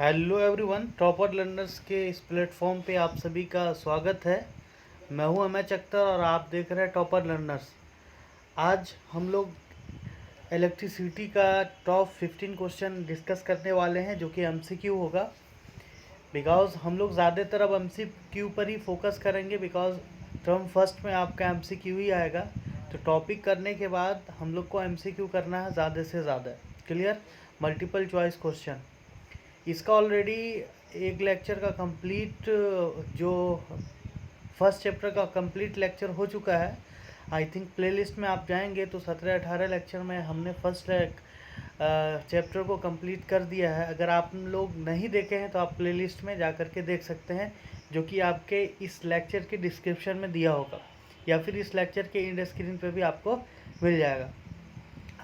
Hello everyone, topper learners के इस platform पे आप सभी का स्वागत है। मैं हूं अमय अख्तर और आप देख रहे हैं टॉपर लर्नर्स। आज हम लोग इलेक्ट्रिसिटी का टॉप 15 क्वेश्चन डिस्कस करने वाले हैं, जो कि एमसीक्यू होगा। बिकॉज हम लोग ज़्यादातर अब एमसीक्यू पर ही फोकस करेंगे, बिकॉज टर्म फर्स्ट में आपका एमसीक्यू ही आएगा। तो टॉपिक करने के बाद हम लोग को एमसीक्यू करना है ज़्यादा से ज़्यादा। क्लियर? मल्टीपल चॉइस क्वेश्चन इसका ऑलरेडी एक लेक्चर का कंप्लीट, जो फर्स्ट चैप्टर का कंप्लीट लेक्चर हो चुका है। आई थिंक प्लेलिस्ट में आप जाएंगे तो 17-18 लेक्चर में हमने फर्स्ट चैप्टर को कंप्लीट कर दिया है। अगर आप लोग नहीं देखे हैं तो आप प्लेलिस्ट में जा कर के देख सकते हैं, जो कि आपके इस लेक्चर के डिस्क्रिप्शन में दिया होगा, या फिर इस लेक्चर के इंड स्क्रीन पे भी आपको मिल जाएगा।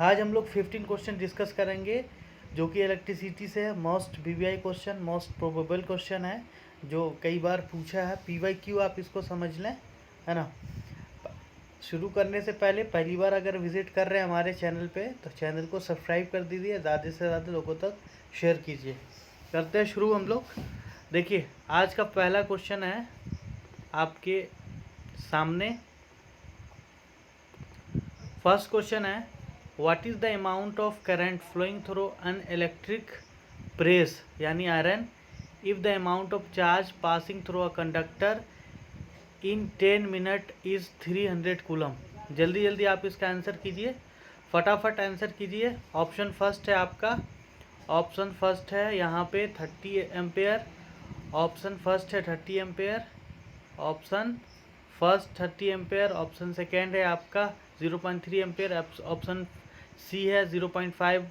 आज हम लोग 15 क्वेश्चन डिस्कस करेंगे, जो कि इलेक्ट्रिसिटी से है। Most VVI question, most probable question है, जो कई बार पूछा है। पीवाईक्यू आप इसको समझ लें, है ना। शुरू करने से पहले पहली बार अगर विजिट कर रहे हैं हमारे चैनल पे, तो चैनल को सब्सक्राइब कर दीजिए, ज़्यादा से ज़्यादा लोगों तक शेयर कीजिए। करते हैं शुरू हम लोग। देखिए, आज का पहला क्वेश्चन है आपके सामने। फर्स्ट क्वेश्चन है, what is the amount of current flowing through an electric press यानी iron if the amount of charge passing through a conductor in 10 minute is 300 coulomb. जल्दी जल्दी आप इसका आंसर कीजिए, फटाफट आंसर कीजिए। ऑप्शन फर्स्ट है आपका, ऑप्शन फर्स्ट है यहाँ पे 30 एम्पेयर। ऑप्शन फर्स्ट है 30 ampere, option first 30 ampere. Option second है आपका 0.3 एम्पेयर। ऑप्शन सी है 0.5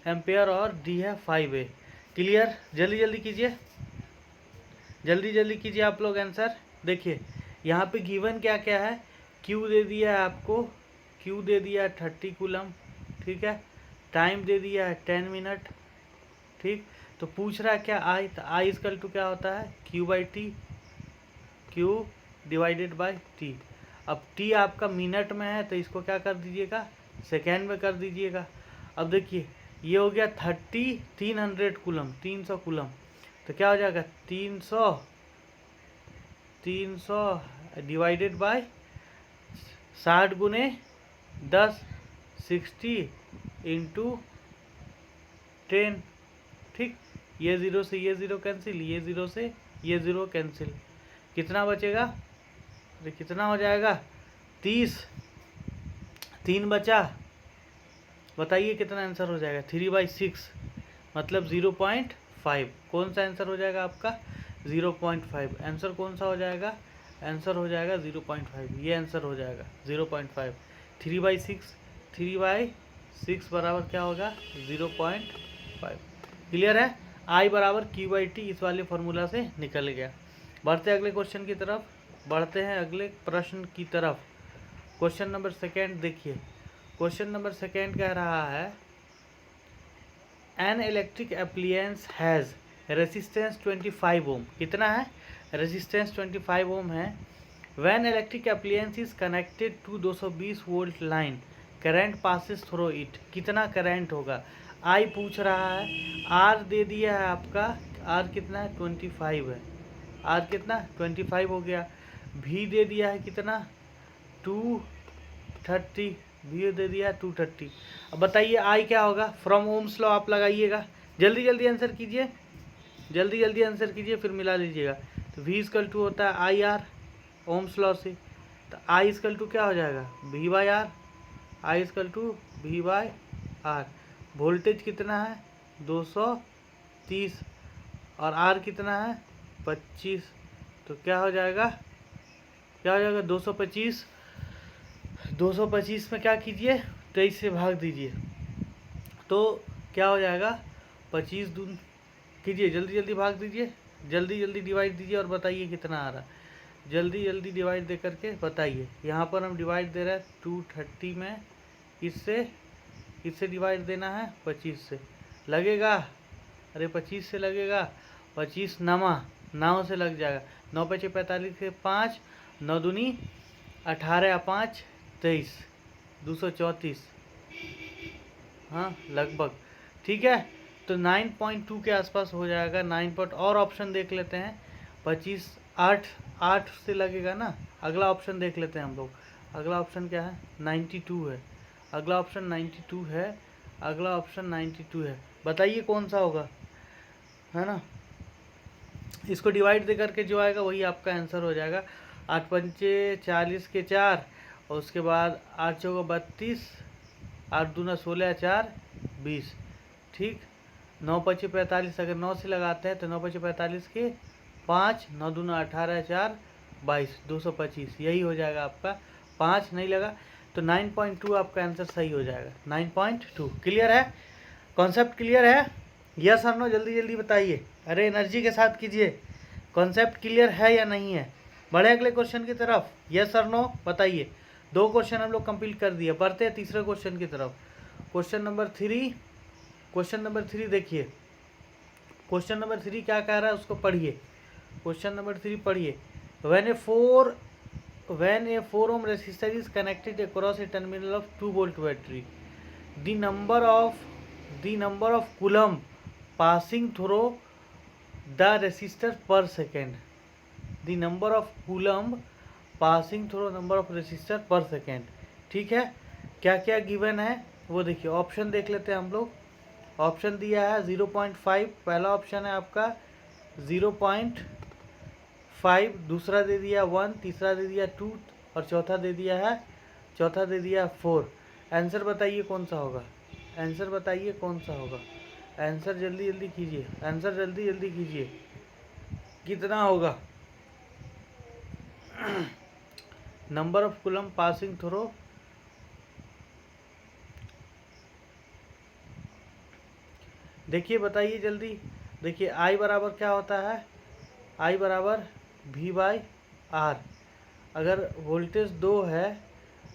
एम्पेयर और डी है 5A। क्लियर? जल्दी जल्दी कीजिए, जल्दी जल्दी कीजिए आप लोग आंसर। देखिए यहाँ पे गिवन क्या क्या है। क्यू दे दिया है आपको, क्यू दे दिया है 30 कूलम, ठीक है। टाइम दे दिया है 10 मिनट, ठीक। तो पूछ रहा है क्या आई, तो आई इक्वल टू क्या होता है, Q by T, Q divided by T. अब टी आपका मिनट में है, तो इसको क्या कर दीजिएगा, सेकेंड में कर दीजिएगा। अब देखिए ये हो गया 30, 300 कूलम, 300 कूलम। तो क्या हो जाएगा 300 डिवाइडेड बाय 60 गुने 10, 60 इंटू 10, ठीक। ये ज़ीरो से ये ज़ीरो कैंसिल, ये ज़ीरो से ये ज़ीरो कैंसिल। कितना बचेगा, तो कितना हो जाएगा 30, 3 बचा। बताइए कितना आंसर हो जाएगा, 3/6 मतलब 0.5। कौन सा आंसर हो जाएगा आपका 0.5। आंसर कौन सा हो जाएगा, आंसर हो जाएगा 0.5। ये आंसर हो जाएगा 0.5। 3/6, 3/6 बराबर क्या होगा 0.5। क्लियर है? आई बराबर क्यू बाई टी इस वाले फॉर्मूला से निकल गया। बढ़ते अगले क्वेश्चन की तरफ, बढ़ते हैं अगले प्रश्न की तरफ। क्वेश्चन नंबर सेकेंड देखिए, क्वेश्चन नंबर सेकेंड कह रहा है an electric appliances has resistance 25 ohm. कितना है, रेजिस्टेंस 25 ओम है। When electric appliances is connected to 220 volt line, current passes through it. कितना करंट होगा, आई पूछ रहा है। आर दे दिया है आपका, आर कितना है 25 है, आर कितना 25 हो गया। भी दे दिया है कितना 230, भी दे दिया 230। अब बताइए आई क्या होगा, फ्रॉम ओम्स लॉ आप लगाइएगा। जल्दी जल्दी आंसर कीजिए, जल्दी जल्दी आंसर कीजिए, फिर मिला लीजिएगा। तो V इक्वल टू होता है आई आर, ओम्स लॉ से। तो आई इक्वल टू क्या हो जाएगा V by R, I equal to V by R. Voltage कितना है 230 और आर कितना है 25। तो क्या हो जाएगा, क्या हो जाएगा 225। 225 में क्या कीजिए 23 से भाग दीजिए, तो क्या हो जाएगा 25 दून कीजिए, जल्दी जल्दी भाग दीजिए, जल्दी जल्दी डिवाइड दीजिए और बताइए कितना आ रहा है। जल्दी जल्दी डिवाइड दे करके बताइए। यहाँ पर हम डिवाइड दे रहे हैं 230 में, इससे डिवाइड देना है 25 से। लगेगा, अरे 25 से लगेगा, 25 नमा 9 से लग जाएगा। 9 पचे 45 के 5, 9 दूनी 18 या 5 23, 234, हाँ लगभग, ठीक है। तो 9.2 के आसपास हो जाएगा। 9 पॉइंट और ऑप्शन देख लेते हैं। 25 8 से लगेगा ना। अगला ऑप्शन देख लेते हैं हम लोग। अगला ऑप्शन क्या है? 92 है। अगला ऑप्शन 92 है। अगला ऑप्शन 92 है। बताइए कौन सा होगा, है ना। इसको डिवाइड दे करके जो आएगा वही आपका आंसर हो जाएगा। 8 पंचे 40 के 4, और उसके बाद 8 चौका 32, 8 दूना 16, 4 20। ठीक। 9 पचे 45, अगर 9 से लगाते हैं तो 9 पचे 45 के 5, 9 दूना 18, 4 22, 225। यही हो जाएगा आपका। 5 नहीं लगा तो 9.2 आपका आंसर सही हो जाएगा। 9.2 क्लियर है? कॉन्सेप्ट क्लियर है? यस और नो जल्दी जल्दी बताइए। अरे एनर्जी के साथ कीजिए। कॉन्सेप्ट क्लियर है या नहीं है? बढ़े अगले क्वेश्चन की तरफ। यस और नो बताइए। 2 क्वेश्चन हम लोग कंप्लीट कर दिए। बढ़ते हैं तीसरे क्वेश्चन की तरफ। क्वेश्चन नंबर 3 देखिए। क्वेश्चन नंबर 3 क्या कह रहा है उसको पढ़िए। क्वेश्चन नंबर 3 पढ़िए। When a 4 ohm resistor is connected across a terminal of 2 volt battery, the number of coulomb passing through the resistor per second. The number of coulomb passing through number of resistor per second. ठीक है। क्या क्या given है वो देखिए। Option देख लेते हैं हम लोग। ऑप्शन दिया है 0.5, पहला ऑप्शन है आपका 0.5, दूसरा दे दिया 1, तीसरा दे दिया 2 और चौथा दे दिया 4। आंसर बताइए कौन सा होगा। आंसर बताइए कौन सा होगा। आंसर जल्दी जल्दी कीजिए। आंसर जल्दी जल्दी कीजिए। कितना होगा? Number of coulomb passing through, देखिए बताइए जल्दी। देखिए आई बराबर क्या होता है? आई बराबर V बाई आर। अगर वोल्टेज 2 है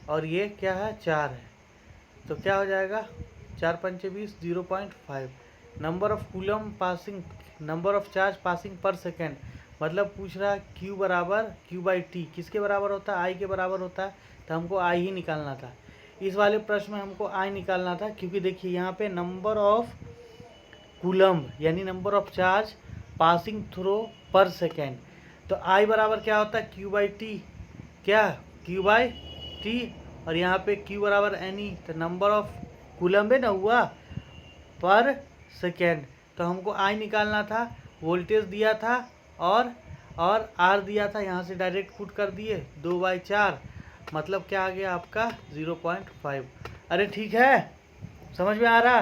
और ये क्या है 4 है तो क्या हो जाएगा? 4 पंचे 20, 0.5। Number of coulomb passing, number of charge passing पर सेकेंड, मतलब पूछ रहा है Q बराबर Q बाई टी किसके बराबर होता है? आई के बराबर होता है। तो हमको आई ही निकालना था। इस वाले प्रश्न में हमको आई निकालना था, क्योंकि देखिए यहाँ पे नंबर ऑफ कूलम यानी number of charge passing through पर सेकेंड। तो आई बराबर क्या होता है? Q by T. क्या? Q by T. और यहाँ पे Q बराबर एनी, तो नंबर ऑफ कूलम है ना हुआ पर सेकेंड। तो हमको आई निकालना था। वोल्टेज दिया था और आर दिया था। यहाँ से डायरेक्ट पुट कर दिए 2/4, मतलब क्या आ गया आपका 0.5। अरे ठीक है, समझ में आ रहा?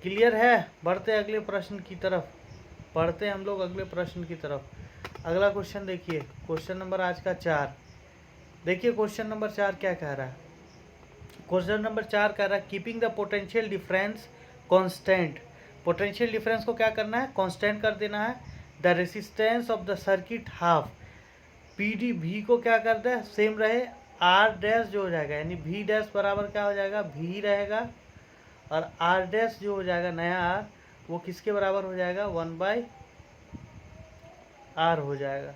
क्लियर है? बढ़ते अगले प्रश्न की तरफ। पढ़ते हम लोग अगले प्रश्न की तरफ। अगला क्वेश्चन देखिए। क्वेश्चन नंबर आज का 4। देखिए क्वेश्चन नंबर 4 क्या कह रहा है। क्वेश्चन नंबर 4 कह रहा है keeping the potential difference constant. Potential difference को क्या करना है? कांस्टेंट कर देना है। The resistance of the circuit half. PD भी को क्या कर दे? सेम रहे। आर डैश जो हो जाएगा यानी भी डैश बराबर क्या हो जाएगा? भी रहेगा। और आर डैश जो हो जाएगा नया आर, वो किसके बराबर हो जाएगा? 1/r हो जाएगा।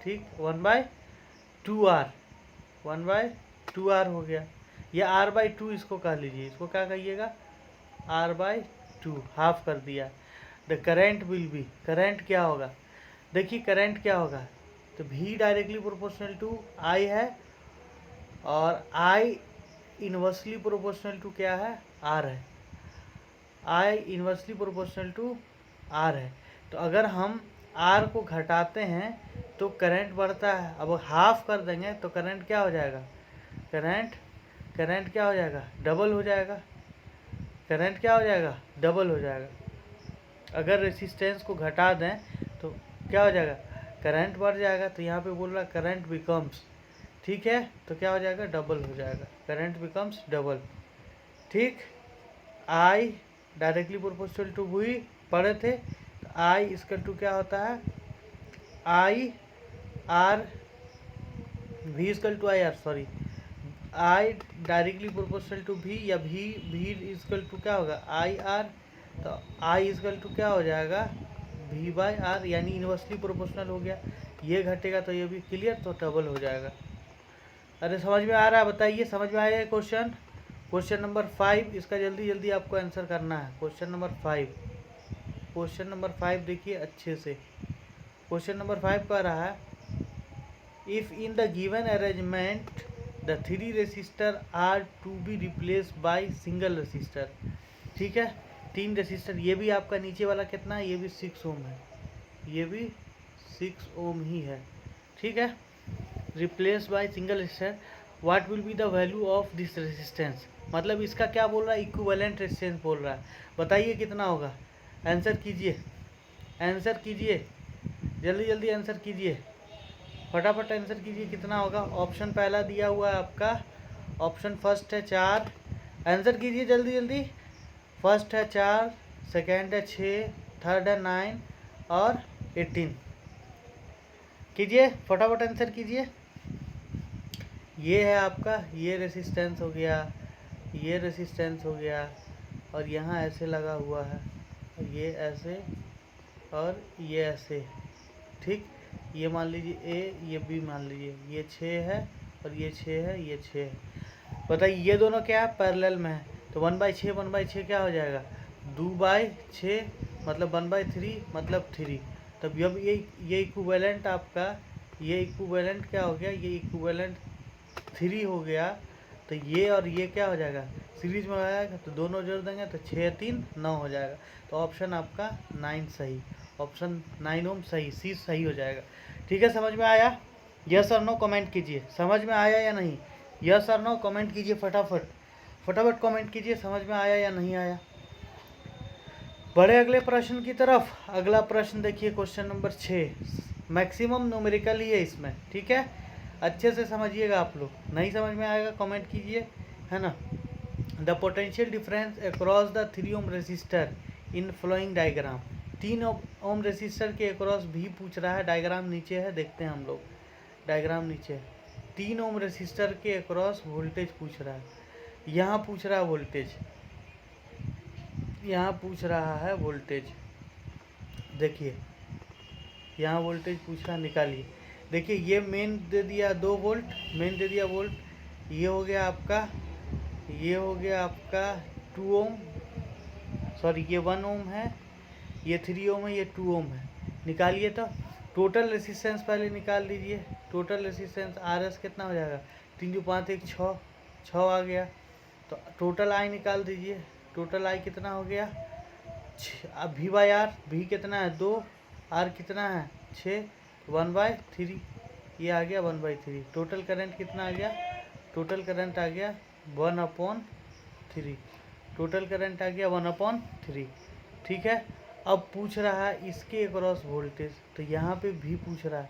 ठीक, 1/2r, 1/2r हो गया। ये r/2 इसको कह लीजिए। इसको क्या कहिएगा? r/2 हाफ कर दिया। The current will be, current क्या होगा? देखिए करंट क्या होगा, तो v directly proportional to i है और i इनवर्सली प्रोपोर्शनल टू क्या है? r है। i inversely proportional to r है। तो अगर हम r को घटाते हैं तो करंट बढ़ता है। अब हाफ कर देंगे तो करंट क्या हो जाएगा? करंट क्या हो जाएगा? डबल हो जाएगा। करंट क्या हो जाएगा? डबल हो जाएगा। अगर रेसिस्टेंस को घटा दें तो क्या हो जाएगा? करंट बढ़ जाएगा। तो यहाँ पे बोल रहा करंट बिकम्स, ठीक है, तो क्या हो जाएगा? डबल हो जाएगा। Current becomes double. ठीक, I directly proportional to V पढ़े थे। तो आई इसका टू क्या होता है? I R, V equal to I R, sorry, I directly proportional to V, या भी इजकल टू क्या होगा? I R. तो आई इजकल टू क्या हो जाएगा? भी बाई आर, यानी इनवर्सली प्रोपोर्शनल हो गया। ये घटेगा तो ये भी क्लियर, तो डबल हो जाएगा। अरे समझ में आ रहा है? बताइए समझ में आया क्वेश्चन। क्वेश्चन नंबर 5, इसका जल्दी जल्दी आपको आंसर करना है। क्वेश्चन नंबर 5, क्वेश्चन नंबर 5 देखिए अच्छे से। क्वेश्चन नंबर 5 कह रहा है if in the given arrangement the 3 resistor are to be replace by single resistor. ठीक है, 3 रेसिस्टर, ये भी आपका नीचे वाला कितना है, ये भी 6 ओम है, ये भी 6 ओम ही है। ठीक है, replace by single resistor, what will be the value of this resistance. मतलब इसका क्या बोल रहा है, इक्विवेलेंट रेसिस्टेंस बोल रहा है। बताइए कितना होगा, आंसर कीजिए, आंसर कीजिए, जल्दी जल्दी आंसर कीजिए, फटाफट आंसर कीजिए, कितना होगा। ऑप्शन पहला दिया हुआ है आपका, ऑप्शन फर्स्ट है 4, आंसर कीजिए जल्दी जल्दी। फर्स्ट है 4, सेकेंड है 6, थर्ड है 9 और 18। कीजिए फटाफट आंसर कीजिए। ये है आपका, ये रेसिस्टेंस हो गया, ये रेसिस्टेंस हो गया, और यहाँ ऐसे लगा हुआ है, और ये ऐसे और ये ऐसे। ठीक, ये मान लीजिए ए, ये बी मान लीजिए, ये 6 है और ये 6 है, ये 6 है। बताइए ये दोनों क्या है, पैरेलल में है, तो 1/6 1/6 क्या हो जाएगा, 2/6 मतलब 1/3 मतलब 3। तब जब ये इक्विवेलेंट आपका, ये इक्विवेलेंट क्या हो गया, ये इक्विवेलेंट 3 हो गया, तो ये और ये क्या हो जाएगा, सीरीज में हो जाएगा, तो दोनों जोड़ देंगे तो 6 3 9 हो जाएगा। तो ऑप्शन आपका 9 सही, ऑप्शन 9 ओम सही, सी सही हो जाएगा। ठीक है, समझ में आया, यस और नो कमेंट कीजिए, समझ में आया या नहीं, यस और नो कमेंट कीजिए, फटाफट फटाफट कमेंट कीजिए, समझ में आया या नहीं आया। बढ़े अगले प्रश्न की तरफ। अगला प्रश्न देखिए, क्वेश्चन नंबर 6, मैक्सिमम न्यूमेरिकल ही है इसमें। ठीक है, अच्छे से समझिएगा, आप लोग नहीं समझ में आएगा कमेंट कीजिए, है ना। The potential difference across the 3 ohm resistor in following diagram. 3 ohm resistor के अक्रॉस भी पूछ रहा है, डायग्राम नीचे है, देखते हैं हम लोग, डायग्राम नीचे है। 3 ओम रेसिस्टर के अक्रॉस वोल्टेज पूछ रहा है, यहाँ पूछ रहा है वोल्टेज, यहाँ पूछ रहा है वोल्टेज, देखिए यहाँ वोल्टेज पूछ रहा, निकालिए। देखिए ये मेन दे दिया 2 वोल्ट, मेन दे दिया वोल्ट, ये हो गया आपका, ये हो गया आपका 2 ओम, सॉरी ये 1 ओम है, ये 3 ओम है, ये 2 ओम है। निकालिए तो टोटल रेसिस्टेंस पहले निकाल दीजिए। टोटल रेसिस्टेंस आर एस कितना हो जाएगा, 3 2 5 1 6 आ गया। तो टोटल आई निकाल दीजिए, टोटल आई कितना हो गया, अब वी बाई आर, वी कितना है 2, आर कितना है 6, 1/3, ये आ गया 1/3। टोटल करंट कितना आ गया, टोटल करंट आ गया 1/3, टोटल करंट आ गया 1/3। ठीक है, अब पूछ रहा है इसके अक्रॉस वोल्टेज, तो यहाँ पे भी पूछ रहा है,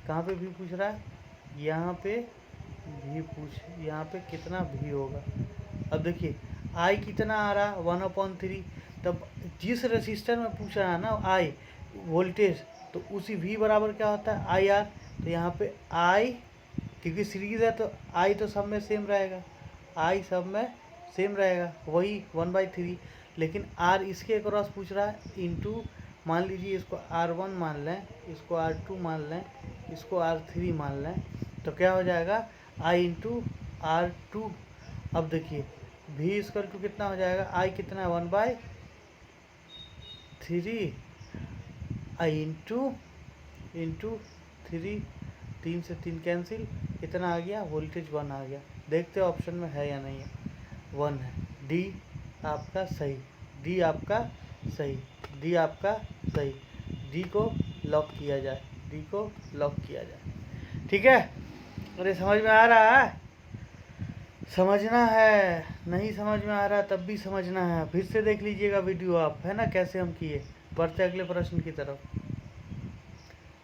कहाँ पे भी पूछ रहा है, यहाँ पे भी यहाँ पे कितना भी होगा। अब देखिए आई कितना आ रहा 1/3, तब जिस रेसिस्टर में पूछ रहा है ना आई वोल्टेज, तो उसी V बराबर क्या होता है आई आर। तो यहाँ पे आई, क्योंकि सीरीज है तो आई तो सब में सेम रहेगा, आई सब में सेम रहेगा, वही 1/3। लेकिन R इसके अक्रॉस पूछ रहा है, इंटू मान लीजिए इसको R1 मान लें, इसको R2 मान लें, इसको R3 मान लें, तो क्या हो जाएगा I इंटू R2। अब देखिए V इक्वल टू कितना हो जाएगा, I कितना है 1/3, I इंटू 3, 3 से 3 कैंसिल, कितना आ गया, वोल्टेज 1 आ गया। देखते ऑप्शन में है या नहीं है, 1 है, डी आपका सही, डी आपका सही, डी आपका सही, डी को लॉक किया जाए, डी को लॉक किया जाए। ठीक है, अरे समझ में आ रहा है, समझना है, नहीं समझ में आ रहा तब भी समझना है, फिर से देख लीजिएगा वीडियो आप, है ना, कैसे हम किए। बढ़ते अगले प्रश्न की तरफ,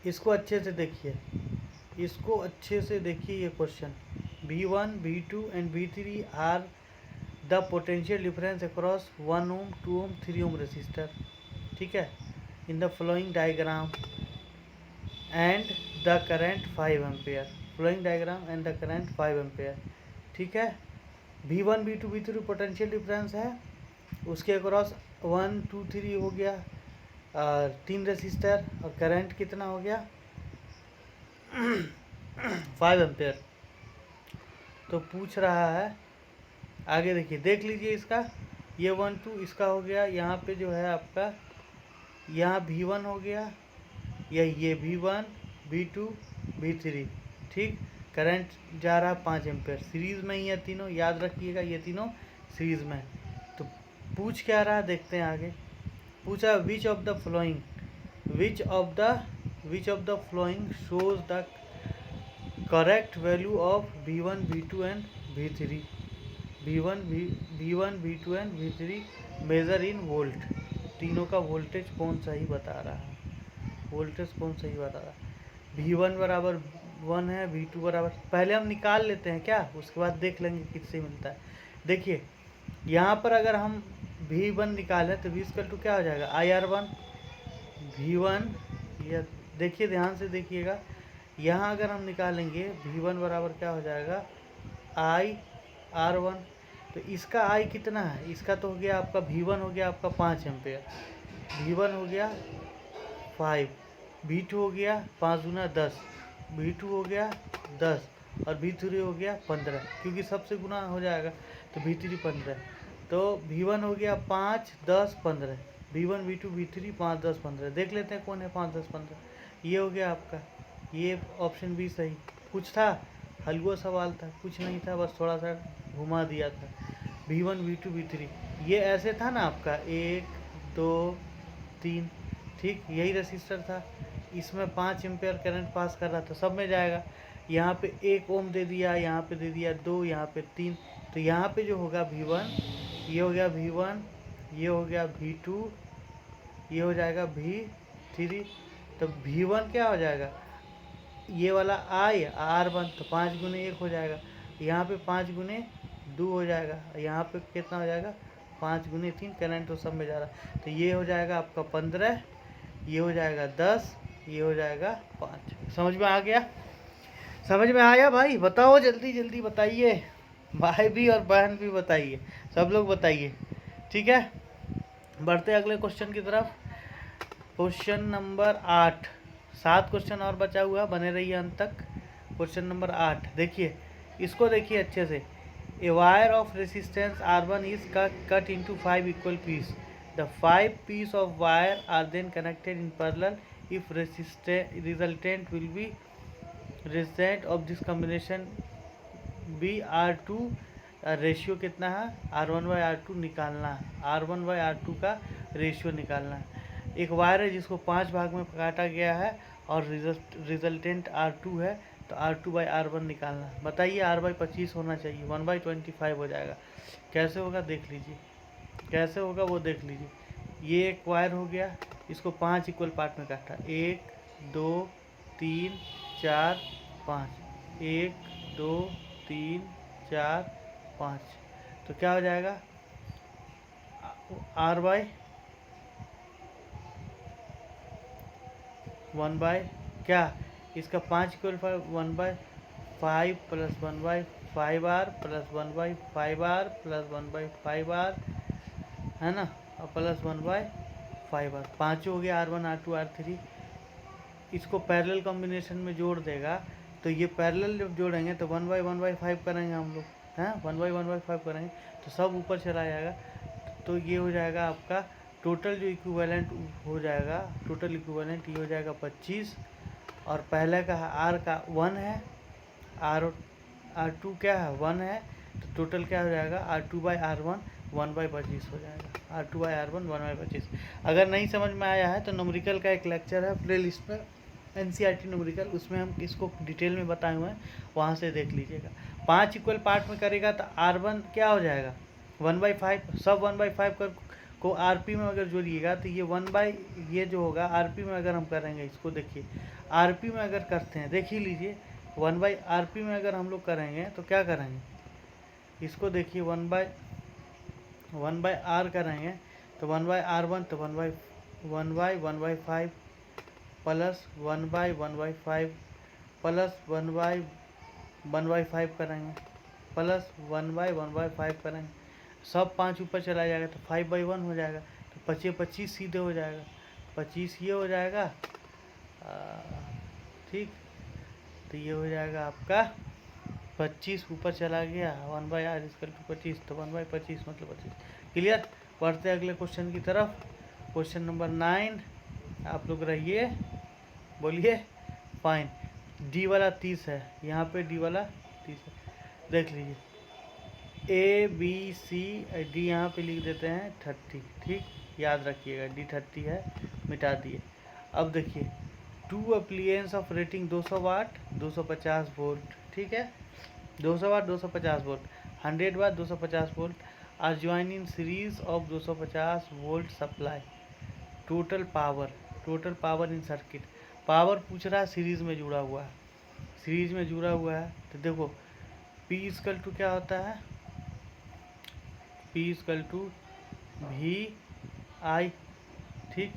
इसको अच्छे से देखिए, इसको अच्छे से देखिए। ये question V1 V2 and V3 are the potential difference across 1 ohm 2 ohm 3 ohm resistor. ठीक है, in the following diagram and the current 5 ampere, following diagram and the current 5 ampere. ठीक है, V1 V2 V3 potential difference है, उसके across 1 2 3 हो गया, 3 resistor, और current कितना हो गया 5 एम्पेयर। तो पूछ रहा है आगे, देखिए देख लीजिए इसका, ये 1 2 इसका हो गया, यहाँ पे जो है आपका यहाँ V1 हो गया, या ये V1 V2 V3, ठीक। करंट जा रहा 5 एम्पेयर, सीरीज़ में ही है तीनों, याद रखिएगा ये तीनों सीरीज़ में। तो पूछ क्या रहा देखते हैं आगे। पूछा which of the following shows the correct value of V1 V2 and V3। V1 V2 and V3 measure in volt. तीनों का वोल्टेज कौन सा ही बता रहा है, V1 बराबर 1 है, V2 बराबर, पहले हम निकाल लेते हैं क्या, उसके बाद देख लेंगे किससे मिलता है। देखिए यहाँ पर अगर हम V1 निकालें तो V= क्या हो जाएगा, IR1 V1। या देखिए ध्यान से देखिएगा, यहाँ अगर हम निकालेंगे V1 बराबर क्या हो जाएगा, IR1। तो इसका I कितना है, इसका तो हो गया आपका V1 हो गया आपका 5 एम्पेयर, V1 हो गया 5, V2 हो गया 5 गुना 10, V2 हो गया 10 और V3 हो गया 15, क्योंकि सबसे गुना हो जाएगा तो V3 15। तो V1 हो गया 5 10 15, V1 V2 V3 5 10 15। देख लेते हैं कौन है 5 10 15। ये हो गया आपका, ये ऑप्शन बी सही। कुछ था, हलवा सवाल था, कुछ नहीं था, बस थोड़ा सा घुमा दिया था। V1 V2 V3 ये ऐसे था ना आपका 1 2 3, ठीक, यही रजिस्टर था। इसमें 5 एम्पेयर करंट पास कर रहा था, सब में जाएगा। यहाँ पे 1 ओम दे दिया, यहाँ पे दे दिया 2, यहाँ पे 3। तो यहाँ पे जो होगा V1, ये हो गया V1, ये हो गया V2, ये हो जाएगा V3। तो V1 क्या हो जाएगा, ये वाला IR1, तो 5 गुने 1 हो जाएगा, यहाँ पे 5 गुने 2 हो जाएगा, यहाँ पे कितना हो जाएगा 5 गुने 3, करंट तो सब में जा रहा है। तो ये हो जाएगा आपका 15, ये हो जाएगा 10, ये हो जाएगा 5। समझ में आ गया, समझ में आया भाई, बताओ जल्दी जल्दी बताइए, भाई भी और बहन भी बताइए, सब लोग बताइए, ठीक है। बढ़ते अगले क्वेश्चन की तरफ। क्वेश्चन नंबर 8, 7 क्वेश्चन और बचा हुआ, बने रहिए अंत तक। क्वेश्चन नंबर 8 देखिए, इसको देखिए अच्छे से। A wire of resistance R1 is cut into 5 equal piece. The 5 piece of wire are then connected in parallel if resultant will be result of this combination BR2। Ratio कितना है, R1/R2 निकालना है, R1/R2 का ratio निकालना है। एक wire है जिसको 5 भाग में काटा गया है और रिजल्टेंट R2 है, तो R2/R1 निकालना है। बताइए, R/25 होना चाहिए, 1/25 हो जाएगा। कैसे होगा देख लीजिए, कैसे होगा वो देख लीजिए। ये एक वायर हो गया, इसको 5 इक्वल पार्ट में काटा, 1 2 3 4 5, 1 2 3 4 5। तो क्या हो जाएगा, R/1 बाय क्या, इसका 5 equal 1/5 plus 1/5R plus 1/5R plus 1/5R, है ना, और प्लस 1/5R। पाँचों हो गया R1 R2 R3। इसको पैरेलल कॉम्बिनेशन में जोड़ देगा, तो ये पैरेलल जब जोड़ेंगे तो 1/1/5 करेंगे हम लोग, हैं 1/1/5 करेंगे तो सब ऊपर चला जाएगा। तो ये हो जाएगा आपका टोटल जो इक्विवेलेंट हो जाएगा, टोटल इक्विवेलेंट ये हो जाएगा 25। और पहले का R का 1 है, R2 क्या है 1 है, तो टोटल क्या हो जाएगा R2/R1 1/25 हो जाएगा, R2/R1 1/25। अगर नहीं समझ में आया है तो न्यूमेरिकल का एक लेक्चर है प्ले लिस्ट में, NCERT न्यूमेरिकल, उसमें हम इसको डिटेल में बताए हुए हैं, वहाँ से देख लीजिएगा। 5 इक्वल पार्ट में करेगा तो R1 क्या हो जाएगा 1/5, सब 1/5 को RP में अगर जोड़िएगा तो ये ये जो होगा RP में अगर हम करेंगे, इसको देखिए RP में अगर करते हैं, देख ही लीजिए 1/RP में अगर हम लोग करेंगे तो क्या करेंगे, इसको देखिए 1/R करेंगे तो 1/R1, तो 1/1/5 प्लस 1/1/5 प्लस 1/1/5 करेंगे प्लस 1/1/5 करेंगे, सब 5 ऊपर चला जाएगा तो 5/1 हो जाएगा। तो 25 सीधे हो जाएगा, 25 ये हो जाएगा, ठीक। तो ये हो जाएगा आपका 25 ऊपर चला गया, 1/R = 25, तो 1/25 मतलब 25। क्लियर। बढ़ते अगले क्वेश्चन की तरफ। क्वेश्चन नंबर 9, आप लोग रहिए, बोलिए फाइन। डी वाला 30 है, यहाँ पे डी वाला 30 है, देख लीजिए। ए बी सी डी यहाँ पे लिख देते हैं 30, ठीक, याद रखिएगा डी 30 है, मिटा दिए। अब देखिए, two appliances of rating 200 watt 250 volt, ठीक है, 200 watt 250 volt, 100 watt 250 volt are join in series of 250 volt supply. Total power in circuit, power पूछ रहा है, सीरीज में जुड़ा हुआ है, सीरीज में जुड़ा हुआ है। तो देखो P इक्वल टू क्या होता है, P इक्वल टू वी आई, ठीक।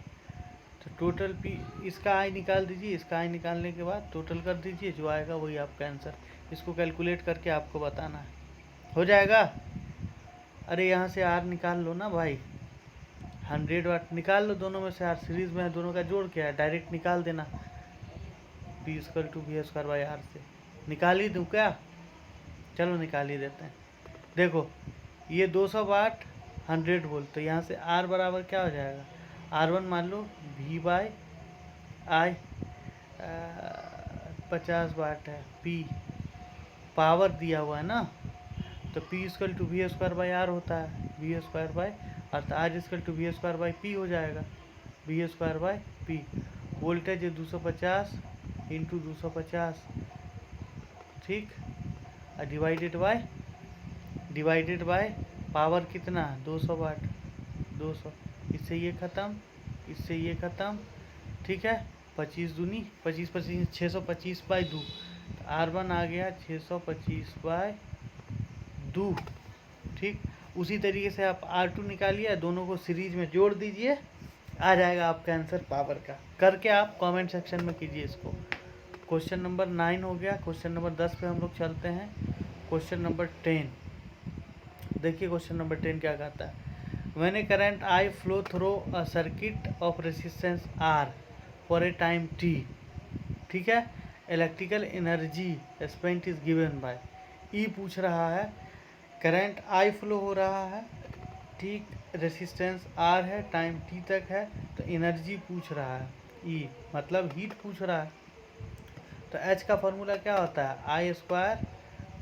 तो टोटल P, इसका I निकाल दीजिए, इसका I निकालने के बाद टोटल कर दीजिए, जो आएगा वही आपका आंसर। इसको कैलकुलेट करके आपको बताना है, हो जाएगा। अरे यहाँ से R निकाल लो ना भाई, 100 वाट निकाल लो, दोनों में से R सीरीज में है, दोनों का जोड़ क्या है, डायरेक्ट निकाल देना। P equal to V square by R से निकाल ही दूँ क्या, चलो निकाल ही देते हैं। देखो ये 200 वाट 100 वोल्ट, तो यहाँ से R बराबर क्या हो जाएगा, R1 मान लो V बाई आई, 50 वाट है, P पावर दिया हुआ है ना, तो P equal to V square by R होता है, वी स्क्वायर बाई आर, तो R equal to V square by P हो जाएगा, V square by P. Voltage है 250 इंटू 250, ठीक, डिवाइडेड बाय पावर कितना, 200 वाट, 200, इससे ये ख़त्म, इससे ये ख़त्म, ठीक है। 25 दूनी 25 25 625 बाई 2, तो R1 आ गया 625 बाई 2, ठीक। उसी तरीके से आप R2 निकालिए, दोनों को सीरीज में जोड़ दीजिए, आ जाएगा आपका आंसर पावर का। करके आप कमेंट सेक्शन में कीजिए इसको। क्वेश्चन नंबर 9 हो गया। क्वेश्चन नंबर 10 पे हम लोग चलते हैं। क्वेश्चन नंबर 10, देखिए क्वेश्चन नंबर 10 क्या कहता है। When a current I flow through a circuit of resistance R for a time T, ठीक है, electrical energy spent is given by, E पूछ रहा है, करंट आई फ्लो हो रहा है, ठीक, रेसिस्टेंस आर है, टाइम टी तक है, तो एनर्जी पूछ रहा है, ई मतलब हीट पूछ रहा है। तो एच का फॉर्मूला क्या होता है, आई स्क्वायर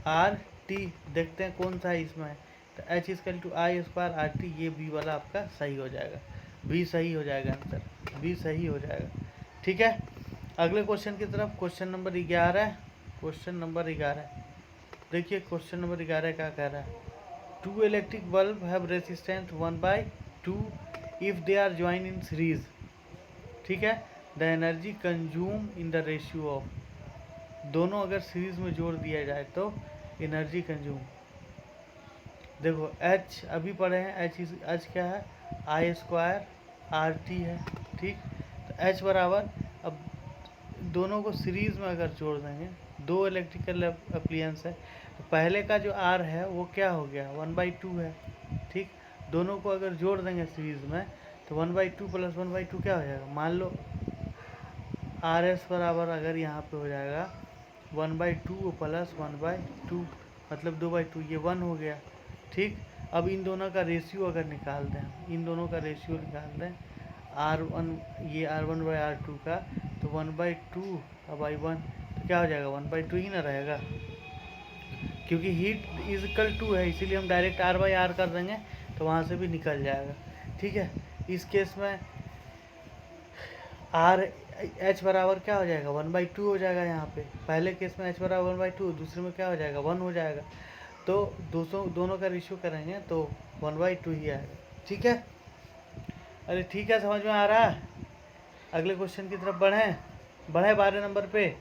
आर टी, देखते हैं कौन सा है इसमें, तो H equal to I square R T, ये बी वाला आपका सही हो जाएगा, बी सही हो जाएगा आंसर, बी सही हो जाएगा, ठीक है। अगले क्वेश्चन की तरफ, क्वेश्चन नंबर 11, क्वेश्चन नंबर 11, देखिए क्वेश्चन नंबर 11 क्या कह रहा है। Two electric bulb have resistance 1/2 if they are join in series, ठीक है, the energy consume in the ratio of, दोनों अगर सीरीज में जोड़ दिया जाए तो एनर्जी कंज्यूम, देखो एच अभी पढ़े हैं, एच क्या है, आई स्क्वायर आर टी है, ठीक। तो एच बराबर, अब दोनों को सीरीज में अगर जोड़ देंगे, दो इलेक्ट्रिकल अप्लियंस है, तो पहले का जो आर है वो क्या हो गया, 1/2 है, ठीक। दोनों को अगर जोड़ देंगे सीरीज में, तो 1/2 प्लस 1/2 क्या हो जाएगा, मान लो आर एस बराबर अगर यहाँ पे हो जाएगा 1/2 प्लस 1/2, मतलब 2/2, ये 1 हो गया, ठीक। अब इन दोनों का रेशियो अगर निकाल दें, इन दोनों का रेशियो निकाल दें, R1 ये R1 बाई R2 का, तो 1/2 बाई 1, तो क्या हो जाएगा, 1/2 ही ना रहेगा, क्योंकि हीट इज इक्वल टू है, इसीलिए हम डायरेक्ट R बाई R कर देंगे, तो वहाँ से भी निकल जाएगा, ठीक है। इस केस में आर एच बराबर क्या हो जाएगा, 1/2 हो जाएगा, यहाँ पे पहले केस में एच बराबर 1/2, दूसरे में क्या हो जाएगा, 1 हो जाएगा, तो दोनों का रेशियो करेंगे तो 1/2 ही आएगा, ठीक है। अरे ठीक है, समझ में आ रहा है। अगले क्वेश्चन की तरफ बढ़ें, 12 नंबर पे,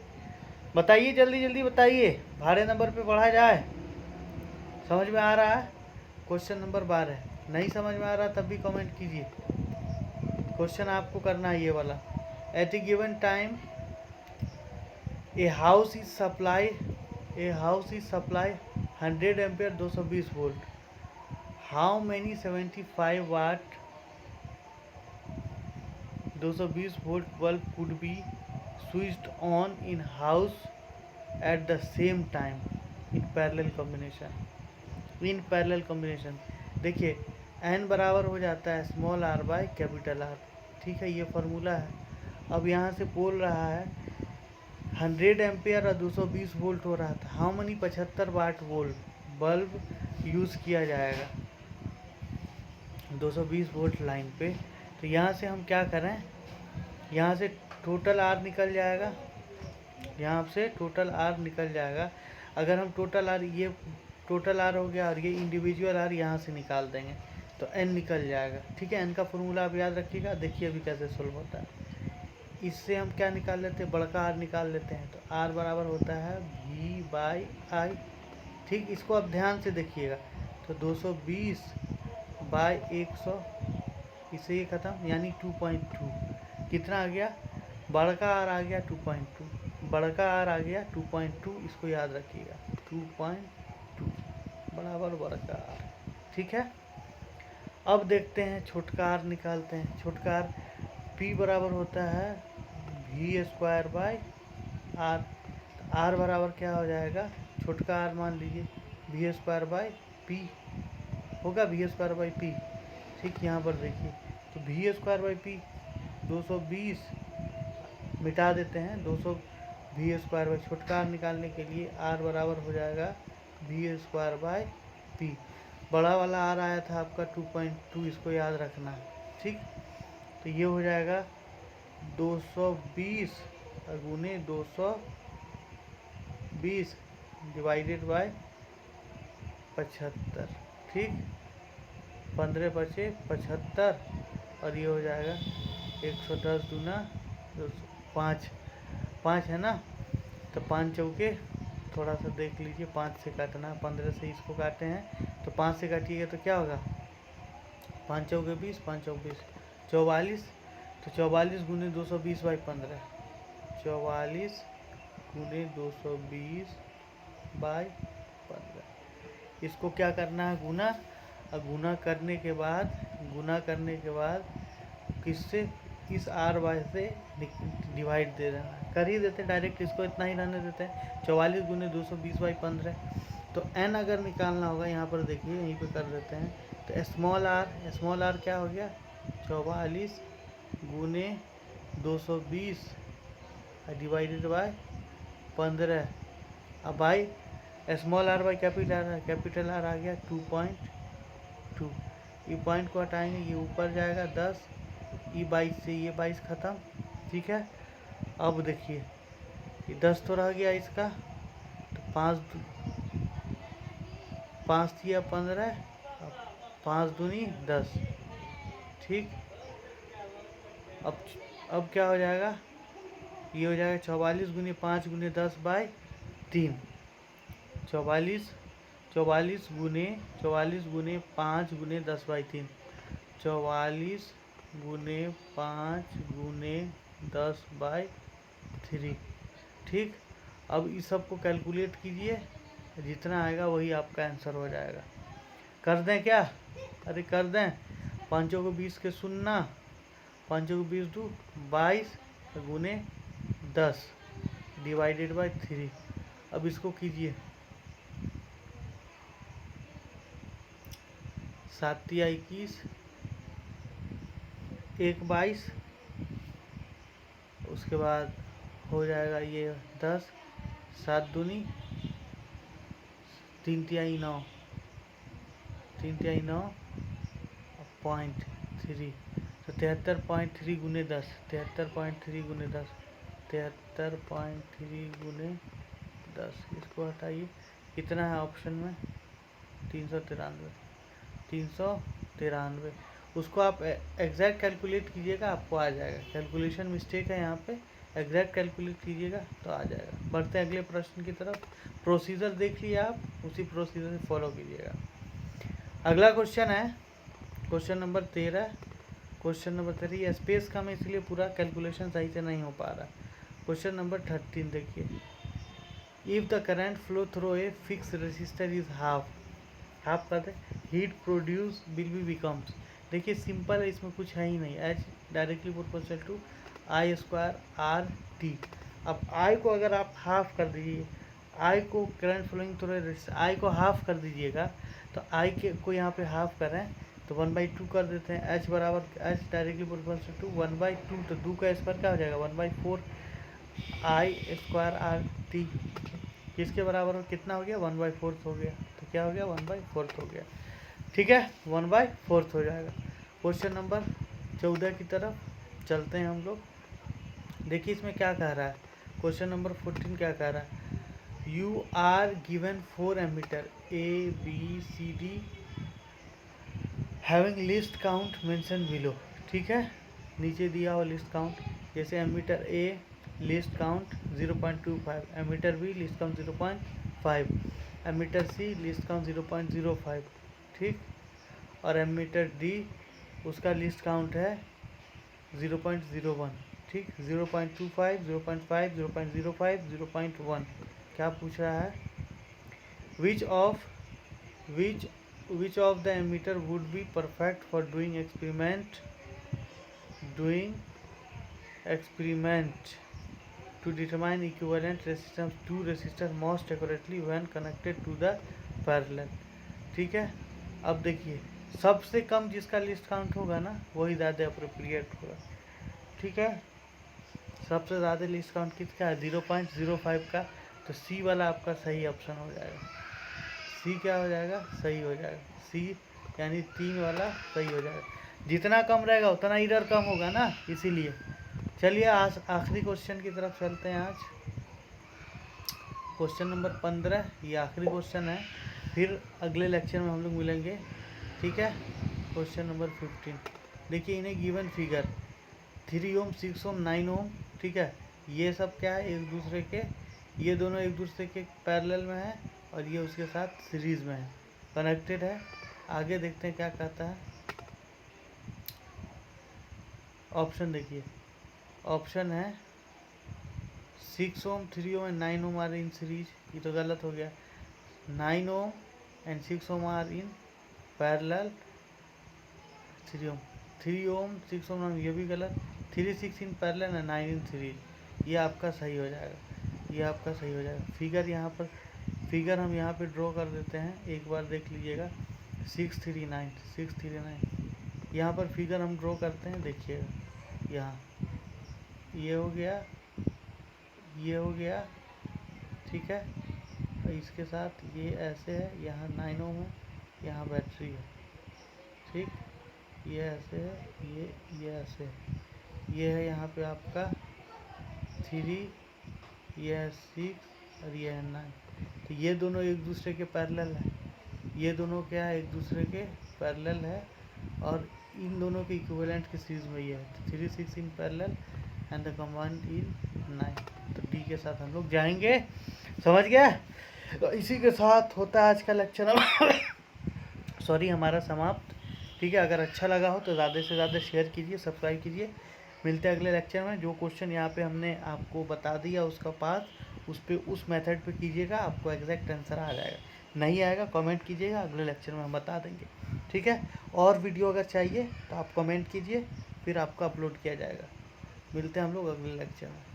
बताइए जल्दी जल्दी बताइए, 12 नंबर पे बढ़ा जाए, समझ में आ रहा है। क्वेश्चन नंबर 12, नहीं समझ में आ रहा तब भी कमेंट कीजिए, क्वेश्चन आपको करना है ये वाला। At a given time a house is supply 100 ampere 220 volt, how many 75 watt 220 volt bulb could be switched on in house at the same time in parallel combination. देखिए n बराबर हो जाता है small r by capital R, ठीक है, ये formula है। अब यहाँ से बोल रहा है 100 एम्पियर और 220 वोल्ट हो रहा था, how many 75 watt volt bulb use किया जाएगा 220 वोल्ट लाइन पे। तो यहाँ से हम क्या करें, यहाँ से टोटल आर निकल जाएगा, यहाँ से टोटल आर निकल जाएगा। अगर हम टोटल आर, ये टोटल आर हो गया और ये इंडिविजुअल आर यहाँ से निकाल देंगे तो एन निकल जाएगा। ठीक है, एन का फॉर्मूला आप याद रखिएगा। देखिए अभी कैसे सोल्व होता है। इससे हम क्या निकाल लेते हैं, बड़का आर निकाल लेते हैं। तो आर बराबर होता है वी बाई आई। ठीक, इसको आप ध्यान से देखिएगा। तो 220 बाई 100, इससे ये ख़त्म, यानी 2.2 कितना आ गया, बड़का आर आ गया 2.2, बड़का आर आ गया 2.2, इसको याद रखिएगा 2.2 बराबर बड़का आर। ठीक है, अब देखते हैं छोटका आर निकालते हैं। छोटका आर पी बराबर होता है V square by R. R बराबर क्या हो जाएगा, छोटका आर मान लीजिए वी स्क्वायर बाई पी होगा, वी स्क्वायर बाई पी। ठीक, यहाँ पर देखिए तो वी स्क्वायर बाई पी 220 मिटा देते हैं, 200 वी स्क्वायर बाई, छोटका आर निकालने के लिए आर बराबर हो जाएगा वी स्क्वायर बाई पी। बड़ा वाला आर आया था आपका 2.2, इसको याद रखना है। ठीक, तो ये हो जाएगा 220 गुने 220 डिवाइडेड बाय 75। ठीक, 15 बचे 75 और ये हो जाएगा 110 दूना 5 5 है ना। तो 5 चौके, थोड़ा सा देख लीजिए, 5 से काटना है, 15 से इसको काटे हैं तो 5 से काटिएगा तो क्या होगा, 5 चौके 20, 5 चौक 20, 44। तो 44 गुने 220 बाई 15, 44 गुने 220 बाई 15। इसको क्या करना है, गुना। और गुना करने के बाद किससे, इस आर वाई से डिवाइड दे देना है, कर ही देते डायरेक्ट, इसको इतना ही रहने देते हैं। 44 गुने 220 बाई 15। तो एन अगर निकालना होगा, यहाँ पर देखिए यहीं पे कर देते हैं। तो स्मॉल आर क्या हो गया, 44 गुने 220 डिवाइडेड बाय 15। अब by small r by capital R आ गया 2.2। ये पॉइंट को हटाएंगे, ये ऊपर जाएगा 10, ये 22 से ये 22 ख़त्म। ठीक है, अब देखिए ये 10 तो रह गया इसका, तो 5 दिया 15, 5 दूनी 10। ठीक, अब क्या हो जाएगा, ये हो जाएगा 44 गुने 5 गुने 10 बाई 3। 44 गुने 5 गुने 10 बाई 3, 44 गुने 5 गुने 10 बाई 3। ठीक, अब इस सब को कैलकुलेट कीजिए, जितना आएगा वही आपका आंसर हो जाएगा। कर दें क्या, अरे कर दें, 5 को 20 के सुनना, 5 को 20 दो 22 गुने 10 डिवाइडेड बाई 3। अब इसको कीजिए, 7 या 21, 1 22, उसके बाद हो जाएगा ये 10, 7 दूनी 3 तिहाई 9, 3 तिहाई 9 .3। तो 73.3 गुने 10, 73.3 गुने 10, 73.3 गुने 10, इसको हटाइए, कितना है ऑप्शन में, 393। उसको आप एग्जैक्ट कैलकुलेट कीजिएगा, आपको आ जाएगा। कैलकुलेशन मिस्टेक है यहाँ पे, एग्जैक्ट कैलकुलेट कीजिएगा तो आ जाएगा। बढ़ते हैं अगले प्रश्न की तरफ। प्रोसीजर देख लिए आप, उसी प्रोसीजर से फॉलो कीजिएगा। अगला क्वेश्चन है question number 13। Question number 13 space कम है इसलिए पूरा कैलकुलेशन सही से नहीं हो पा रहा। क्वेश्चन नंबर 13 देखिए, if the current flow through a fix resistor is half कर दे, heat produce will be becomes. देखिए सिंपल है, इसमें कुछ है ही नहीं, H directly proportional to I square R T. अब आई को अगर आप हाफ कर दीजिए, आई को करंट फ्लोइंग थ्रू आई को हाफ कर दीजिएगा, तो आई के को यहाँ पे हाफ करें तो 1/2 कर देते हैं। h बराबर h डायरेक्टली प्रोपोर्शनल टू 1/2, तो 2 का स्क्वायर क्या हो जाएगा 1/4 I स्क्वायर आर टी। किसके बराबर कितना हो गया 1/4 हो गया, तो क्या हो गया 1/4 हो गया। ठीक है, 1/4 हो जाएगा। क्वेश्चन नंबर 14 की तरफ चलते हैं हम लोग। देखिए इसमें क्या कह रहा है, क्वेश्चन नंबर 14 क्या कह रहा है, you are given 4 ammeter ABCD having least count mentioned below. ठीक है, नीचे दिया हुआ लिस्ट काउंट, जैसे ammeter A least count 0.25, ammeter B least count 0.5, ammeter C least count 0.05। ठीक, और एमीटर D उसका लिस्ट काउंट है 0.01। ठीक, 0.25, 0.5, 0.05, 0.1। क्या पूछ रहा है, which of the ammeter would be perfect for doing experiment to determine equivalent resistance to resistor most accurately when connected to the parallel। ठीक है, अब देखिए सबसे कम जिसका लिस्ट काउंट होगा ना वही ज़्यादा अप्रोप्रिएट होगा। ठीक है, सबसे ज़्यादा लिस्ट काउंट किसका है 0.05 का, तो सी वाला आपका सही ऑप्शन हो जाएगा। सी क्या हो जाएगा, सही हो जाएगा, सी यानी 3 वाला सही हो जाएगा। जितना कम रहेगा उतना एरर कम होगा ना, इसीलिए। चलिए आज आखिरी क्वेश्चन की तरफ चलते हैं। आज क्वेश्चन नंबर 15, ये आखिरी क्वेश्चन है, फिर अगले लेक्चर में हम लोग मिलेंगे। ठीक है, क्वेश्चन नंबर 15 देखिए, इन्हें गिवन फिगर 3 ओम 6 ओम 9 ओम। ठीक है, ये सब क्या है एक दूसरे के, ये दोनों एक दूसरे के पैरेलल में है और ये उसके साथ सीरीज में है, कनेक्टेड है। आगे देखते हैं क्या कहता है। ऑप्शन देखिए, ऑप्शन है 6 ohm 3 ohm and 9 ohm are in series, ये तो गलत हो गया। 9 ohm and 6 ohm are in parallel 3 ohm, 3 ohm 6 ohm, ये भी गलत। 3 6 in parallel and 9 in series, ये आपका सही हो जाएगा, ये आपका सही हो जाएगा। फिगर यहाँ पर, फिगर हम यहाँ पे ड्रॉ कर देते हैं, एक बार देख लीजिएगा। 639 यहाँ पर फिगर हम ड्रॉ करते हैं, देखिएगा यहाँ ये हो गया, ये हो गया। ठीक है, और इसके साथ ये ऐसे है, यहाँ 9 ओम है, यहाँ बैटरी है। ठीक, ये ऐसे है, ये ऐसे है, ये है यहाँ पे आपका 3, ये है 6 और ये है 9। तो ये दोनों एक दूसरे के पैरेलल है, ये दोनों क्या है एक दूसरे के पैरेलल है, और इन दोनों के इक्विवेलेंट की सीरीज में ये है 3 6 in parallel and the combined इन 9। तो डी के साथ हम लोग जाएंगे, समझ गया। तो इसी के साथ होता है आज का लेक्चर सॉरी हमारा समाप्त। ठीक है, अगर अच्छा लगा हो तो ज़्यादा से ज़्यादा शेयर कीजिए, सब्सक्राइब कीजिए। मिलते हैं अगले लेक्चर में। जो क्वेश्चन यहाँ पे हमने आपको बता दिया उसका पास उस पे उस मेथड पे कीजिएगा, आपको एग्जैक्ट आंसर आ जाएगा। नहीं आएगा कमेंट कीजिएगा, अगले लेक्चर में हम बता देंगे। ठीक है, और वीडियो अगर चाहिए तो आप कमेंट कीजिए, फिर आपका अपलोड किया जाएगा। मिलते हैं हम लोग अगले लेक्चर में।